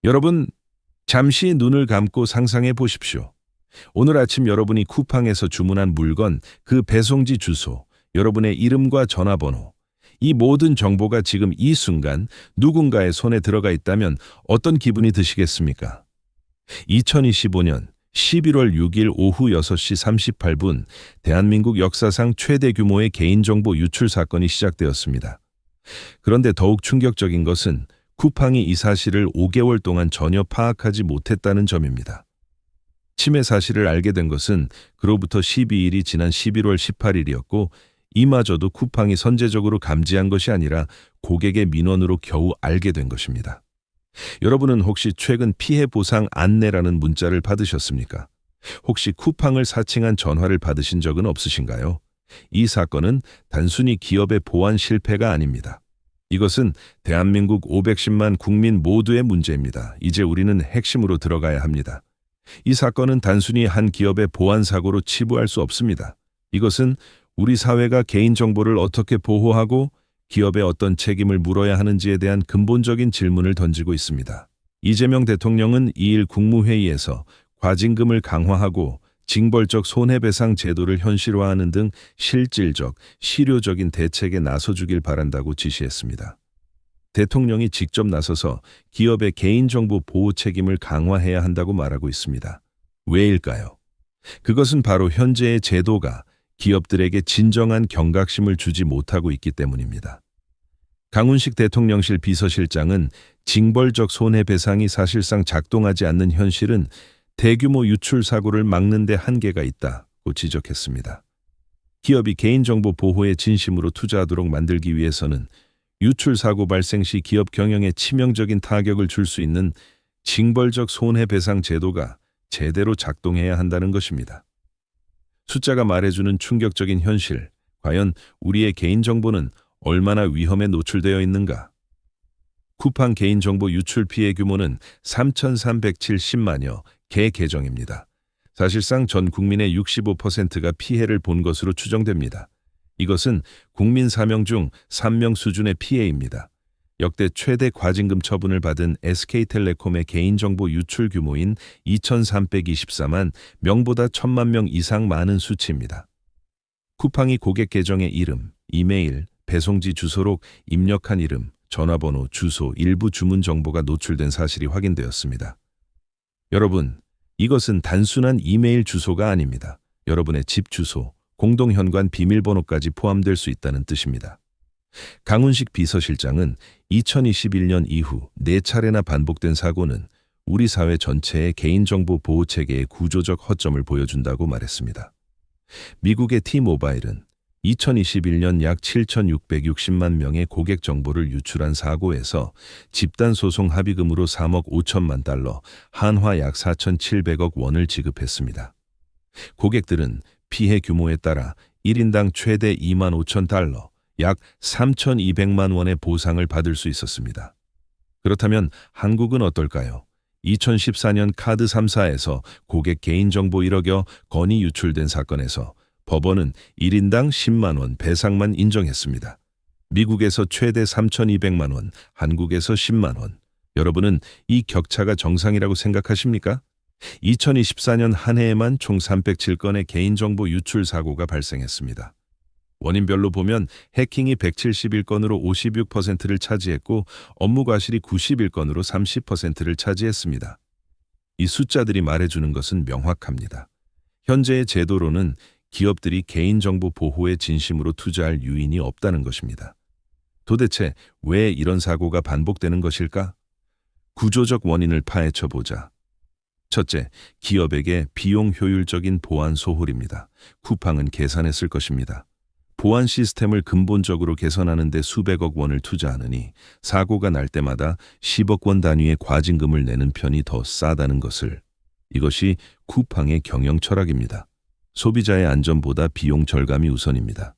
여러분, 잠시 눈을 감고 상상해 보십시오. 오늘 아침 여러분이 쿠팡에서 주문한 물건, 그 배송지 주소, 여러분의 이름과 전화번호, 이 모든 정보가 지금 이 순간 누군가의 손에 들어가 있다면 어떤 기분이 드시겠습니까? 2025년 11월 6일 오후 6시 38분, 대한민국 역사상 최대 규모의 개인정보 유출 사건이 시작되었습니다. 그런데 더욱 충격적인 것은 쿠팡이 이 사실을 5개월 동안 전혀 파악하지 못했다는 점입니다. 침해 사실을 알게 된 것은 그로부터 12일이 지난 11월 18일이었고, 이마저도 쿠팡이 선제적으로 감지한 것이 아니라 고객의 민원으로 겨우 알게 된 것입니다. 여러분은 혹시 최근 피해 보상 안내라는 문자를 받으셨습니까? 혹시 쿠팡을 사칭한 전화를 받으신 적은 없으신가요? 이 사건은 단순히 기업의 보안 실패가 아닙니다. 이것은 대한민국 510만 국민 모두의 문제입니다. 이제 우리는 핵심으로 들어가야 합니다. 이 사건은 단순히 한 기업의 보안 사고로 치부할 수 없습니다. 이것은 우리 사회가 개인정보를 어떻게 보호하고 기업에 어떤 책임을 물어야 하는지에 대한 근본적인 질문을 던지고 있습니다. 이재명 대통령은 2일 국무회의에서 과징금을 강화하고 징벌적 손해배상 제도를 현실화하는 등 실질적, 실효적인 대책에 나서주길 바란다고 지시했습니다. 대통령이 직접 나서서 기업의 개인정보 보호 책임을 강화해야 한다고 말하고 있습니다. 왜일까요? 그것은 바로 현재의 제도가 기업들에게 진정한 경각심을 주지 못하고 있기 때문입니다. 강훈식 대통령실 비서실장은 징벌적 손해배상이 사실상 작동하지 않는 현실은 대규모 유출 사고를 막는 데 한계가 있다고 지적했습니다. 기업이 개인정보 보호에 진심으로 투자하도록 만들기 위해서는 유출 사고 발생 시 기업 경영에 치명적인 타격을 줄 수 있는 징벌적 손해배상 제도가 제대로 작동해야 한다는 것입니다. 숫자가 말해주는 충격적인 현실, 과연 우리의 개인정보는 얼마나 위험에 노출되어 있는가? 쿠팡 개인정보 유출 피해 규모는 3,370만여 개 계정입니다. 사실상 전 국민의 65%가 피해를 본 것으로 추정됩니다. 이것은 국민 4명 중 3명 수준의 피해입니다. 역대 최대 과징금 처분을 받은 SK텔레콤의 개인정보 유출 규모인 2,324만 명보다 1,000만 명 이상 많은 수치입니다. 쿠팡이 고객 계정의 이름, 이메일, 배송지 주소록 입력한 이름, 전화번호, 주소, 일부 주문 정보가 노출된 사실이 확인되었습니다. 여러분, 이것은 단순한 이메일 주소가 아닙니다. 여러분의 집 주소, 공동현관 비밀번호까지 포함될 수 있다는 뜻입니다. 강훈식 비서실장은 2021년 이후 4차례나 반복된 사고는 우리 사회 전체의 개인정보 보호 체계의 구조적 허점을 보여준다고 말했습니다. 미국의 T-모바일은 2021년 약 7,660만 명의 고객 정보를 유출한 사고에서 집단소송 합의금으로 3억 5천만 달러, 한화 약 4,700억 원을 지급했습니다. 고객들은 피해 규모에 따라 1인당 최대 2만 5천 달러, 약 3,200만 원의 보상을 받을 수 있었습니다. 그렇다면 한국은 어떨까요? 2014년 카드 3사에서 고객 개인정보 1억여 건이 유출된 사건에서 법원은 1인당 10만 원 배상만 인정했습니다. 미국에서 최대 3,200만 원, 한국에서 10만 원. 여러분은 이 격차가 정상이라고 생각하십니까? 2024년 한 해에만 총 307건의 개인정보 유출 사고가 발생했습니다. 원인별로 보면 해킹이 171건으로 56%를 차지했고 업무 과실이 91건으로 30%를 차지했습니다. 이 숫자들이 말해주는 것은 명확합니다. 현재의 제도로는 기업들이 개인정보 보호에 진심으로 투자할 유인이 없다는 것입니다. 도대체 왜 이런 사고가 반복되는 것일까? 구조적 원인을 파헤쳐보자. 첫째, 기업에게 비용 효율적인 보안 소홀입니다. 쿠팡은 계산했을 것입니다. 보안 시스템을 근본적으로 개선하는 데 수백억 원을 투자하느니 사고가 날 때마다 10억 원 단위의 과징금을 내는 편이 더 싸다는 것을. 이것이 쿠팡의 경영 철학입니다. 소비자의 안전보다 비용 절감이 우선입니다.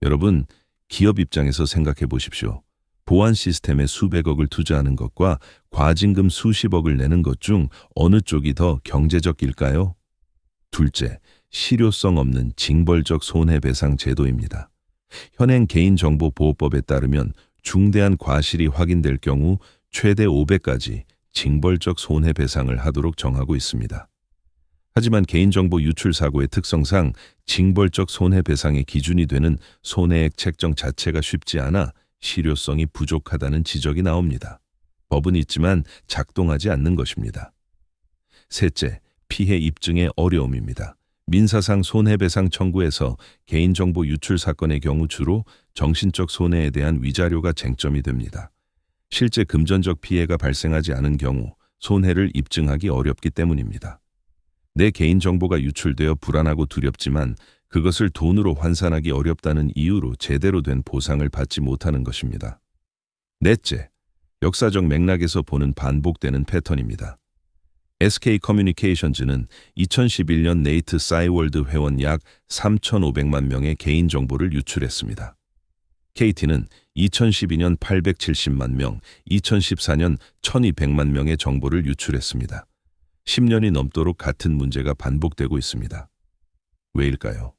여러분, 기업 입장에서 생각해 보십시오. 보안 시스템에 수백억을 투자하는 것과 과징금 수십억을 내는 것 중 어느 쪽이 더 경제적일까요? 둘째, 실효성 없는 징벌적 손해배상 제도입니다. 현행 개인정보보호법에 따르면 중대한 과실이 확인될 경우 최대 500까지 징벌적 손해배상을 하도록 정하고 있습니다. 하지만 개인정보 유출 사고의 특성상 징벌적 손해배상의 기준이 되는 손해액 책정 자체가 쉽지 않아 실효성이 부족하다는 지적이 나옵니다. 법은 있지만 작동하지 않는 것입니다. 셋째, 피해 입증의 어려움입니다. 민사상 손해배상 청구에서 개인정보 유출 사건의 경우 주로 정신적 손해에 대한 위자료가 쟁점이 됩니다. 실제 금전적 피해가 발생하지 않은 경우 손해를 입증하기 어렵기 때문입니다. 내 개인정보가 유출되어 불안하고 두렵지만 그것을 돈으로 환산하기 어렵다는 이유로 제대로 된 보상을 받지 못하는 것입니다. 넷째, 역사적 맥락에서 보는 반복되는 패턴입니다. SK커뮤니케이션즈는 2011년 네이트 싸이월드 회원 약 3,500만 명의 개인정보를 유출했습니다. KT는 2012년 870만 명, 2014년 1,200만 명의 정보를 유출했습니다. 10년이 넘도록 같은 문제가 반복되고 있습니다. 왜일까요?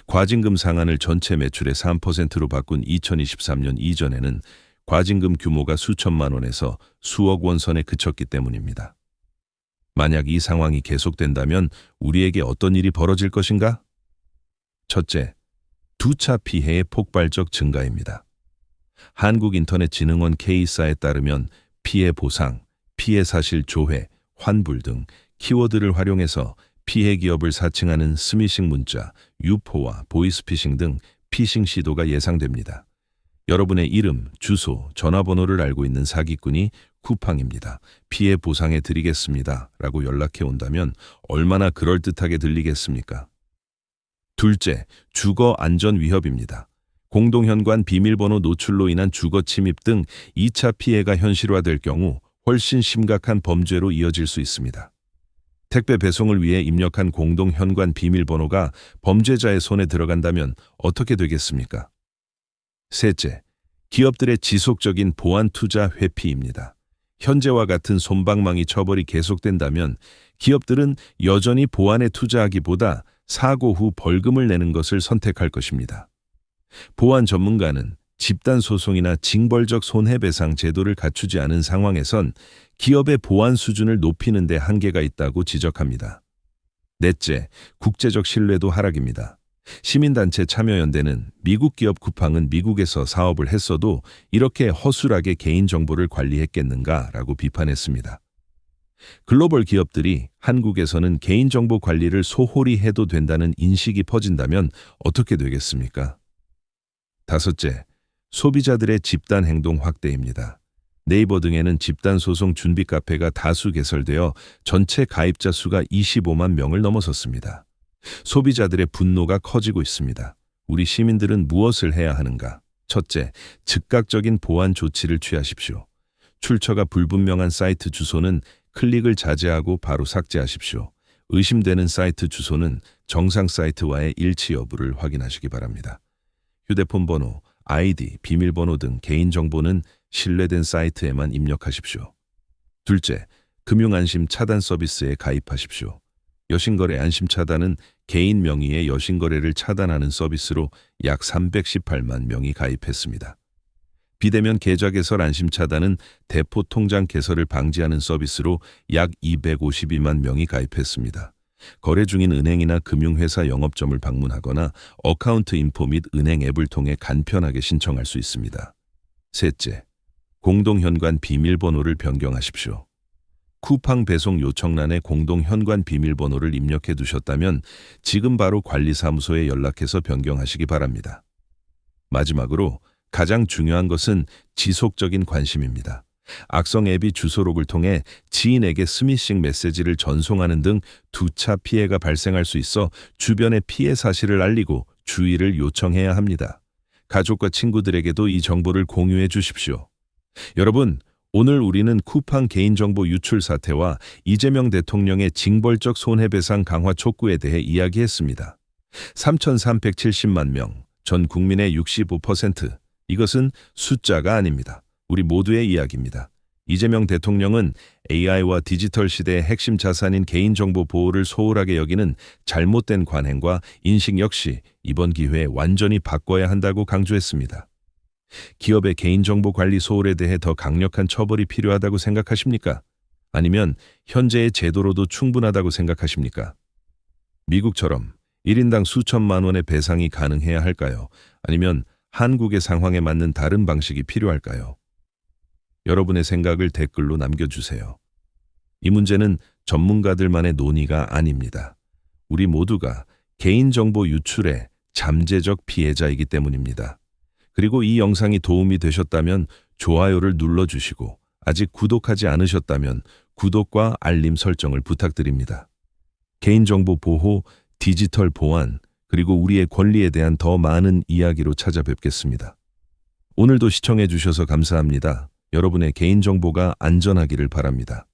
과징금 상한을 전체 매출의 3%로 바꾼 2023년 이전에는 과징금 규모가 수천만 원에서 수억 원 선에 그쳤기 때문입니다. 만약 이 상황이 계속된다면 우리에게 어떤 일이 벌어질 것인가? 첫째, 2차 피해의 폭발적 증가입니다. 한국인터넷진흥원 K사에 따르면 피해 보상, 피해 사실 조회, 환불 등 키워드를 활용해서 피해 기업을 사칭하는 스미싱 문자, 유포와 보이스피싱 등 피싱 시도가 예상됩니다. 여러분의 이름, 주소, 전화번호를 알고 있는 사기꾼이 쿠팡입니다. 피해 보상해 드리겠습니다. 라고 연락해 온다면 얼마나 그럴듯하게 들리겠습니까? 둘째, 주거 안전 위협입니다. 공동현관 비밀번호 노출로 인한 주거 침입 등 2차 피해가 현실화될 경우 훨씬 심각한 범죄로 이어질 수 있습니다. 택배 배송을 위해 입력한 공동현관 비밀번호가 범죄자의 손에 들어간다면 어떻게 되겠습니까? 셋째, 기업들의 지속적인 보안 투자 회피입니다. 현재와 같은 솜방망이 처벌이 계속된다면 기업들은 여전히 보안에 투자하기보다 사고 후 벌금을 내는 것을 선택할 것입니다. 보안 전문가는 집단 소송이나 징벌적 손해배상 제도를 갖추지 않은 상황에선 기업의 보안 수준을 높이는 데 한계가 있다고 지적합니다. 넷째, 국제적 신뢰도 하락입니다. 시민단체 참여연대는 미국 기업 쿠팡은 미국에서 사업을 했어도 이렇게 허술하게 개인정보를 관리했겠는가라고 비판했습니다. 글로벌 기업들이 한국에서는 개인정보 관리를 소홀히 해도 된다는 인식이 퍼진다면 어떻게 되겠습니까? 다섯째, 소비자들의 집단 행동 확대입니다. 네이버 등에는 집단 소송 준비 카페가 다수 개설되어 전체 가입자 수가 25만 명을 넘어섰습니다. 소비자들의 분노가 커지고 있습니다. 우리 시민들은 무엇을 해야 하는가? 첫째, 즉각적인 보안 조치를 취하십시오. 출처가 불분명한 사이트 주소는 클릭을 자제하고 바로 삭제하십시오. 의심되는 사이트 주소는 정상 사이트와의 일치 여부를 확인하시기 바랍니다. 휴대폰 번호, 아이디, 비밀번호 등 개인정보는 신뢰된 사이트에만 입력하십시오. 둘째, 금융안심 차단 서비스에 가입하십시오. 여신거래 안심차단은 개인 명의의 여신거래를 차단하는 서비스로 약 318만 명이 가입했습니다. 비대면 계좌 개설 안심차단은 대포 통장 개설을 방지하는 서비스로 약 252만 명이 가입했습니다. 거래 중인 은행이나 금융회사 영업점을 방문하거나 어카운트 인포 및 은행 앱을 통해 간편하게 신청할 수 있습니다. 셋째, 공동현관 비밀번호를 변경하십시오. 쿠팡 배송 요청란에 공동현관 비밀번호를 입력해 두셨다면 지금 바로 관리사무소에 연락해서 변경하시기 바랍니다. 마지막으로 가장 중요한 것은 지속적인 관심입니다. 악성 앱이 주소록을 통해 지인에게 스미싱 메시지를 전송하는 등 2차 피해가 발생할 수 있어 주변의 피해 사실을 알리고 주의를 요청해야 합니다. 가족과 친구들에게도 이 정보를 공유해 주십시오. 여러분, 오늘 우리는 쿠팡 개인정보 유출 사태와 이재명 대통령의 징벌적 손해배상 강화 촉구에 대해 이야기했습니다. 3,370만 명, 전 국민의 65%, 이것은 숫자가 아닙니다. 우리 모두의 이야기입니다. 이재명 대통령은 AI와 디지털 시대의 핵심 자산인 개인정보 보호를 소홀하게 여기는 잘못된 관행과 인식 역시 이번 기회에 완전히 바꿔야 한다고 강조했습니다. 기업의 개인정보 관리 소홀에 대해 더 강력한 처벌이 필요하다고 생각하십니까? 아니면 현재의 제도로도 충분하다고 생각하십니까? 미국처럼 1인당 수천만 원의 배상이 가능해야 할까요? 아니면 한국의 상황에 맞는 다른 방식이 필요할까요? 여러분의 생각을 댓글로 남겨주세요. 이 문제는 전문가들만의 논의가 아닙니다. 우리 모두가 개인정보 유출의 잠재적 피해자이기 때문입니다. 그리고 이 영상이 도움이 되셨다면 좋아요를 눌러주시고 아직 구독하지 않으셨다면 구독과 알림 설정을 부탁드립니다. 개인정보 보호, 디지털 보안, 그리고 우리의 권리에 대한 더 많은 이야기로 찾아뵙겠습니다. 오늘도 시청해 주셔서 감사합니다. 여러분의 개인정보가 안전하기를 바랍니다.